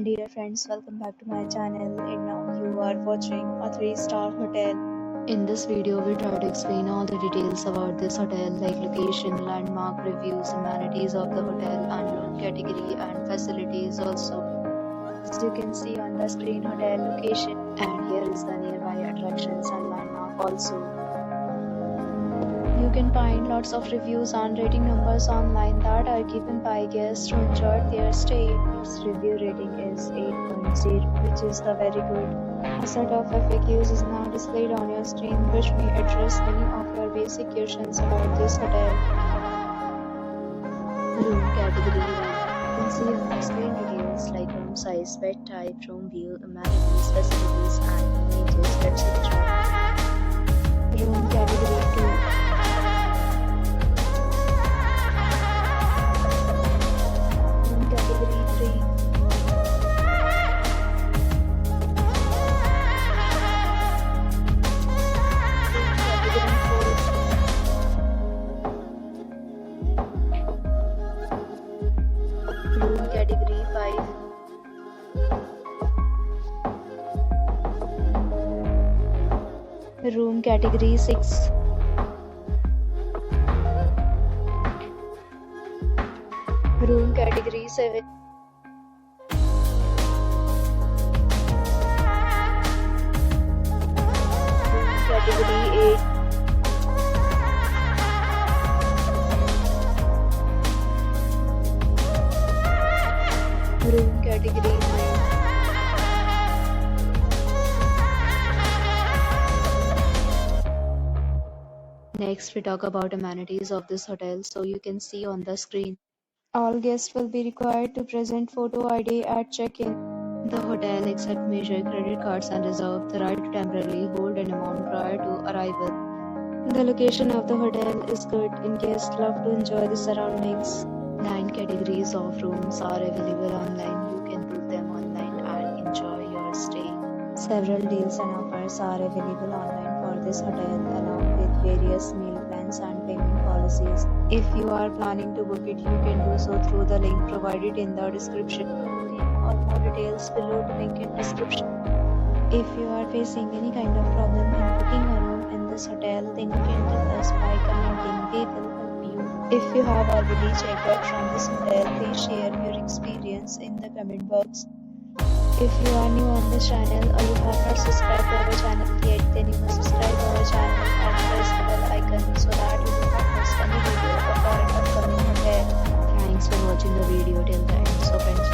Dear friends, welcome back to my channel, and now you are watching a 3-star hotel. In this video, we try to explain all the details about this hotel, like location, landmark, reviews, amenities of the hotel, and room category and facilities also. As you can see on the screen, hotel location, and here is the nearby attractions and landmark also. You can find lots of reviews and rating numbers online that are given by guests who enjoyed their stay. Its review rating is 8.0, which is the very good. A set of FAQs is now displayed on your screen, which may address many of your basic questions about this hotel. Room category 1. You can see on the screen details like room size, bed type, room view, amenities, facilities, and images, etc. Room category 2. Room category 5. Room category 6. Room category 7. Room category 8. Room category 9. Next, we talk about amenities of this hotel. So you can see on the screen. All guests will be required to present photo ID at check-in. The hotel accepts major credit cards and reserves the right to temporarily hold an amount prior to arrival. The location of the hotel is good and guests love to enjoy the surroundings. 9 categories of rooms are available online. You can book them online and enjoy your stay. Several deals and offers are available online for this hotel, along with various meal plans and payment policies. If you are planning to book it, you can do so through the link provided in the description. For more details, below the link in description. If you are facing any kind of problem in booking a room in this hotel, then you can tell us by commenting. We will help you. If you have already checked out from this hotel, please share your experience in the comment box. If you are new on this channel or you have not subscribed to our channel yet, then you must subscribe to our channel and press the bell icon so that you do not miss any video of our upcoming hotel. Thanks for watching the video till the end. So friends,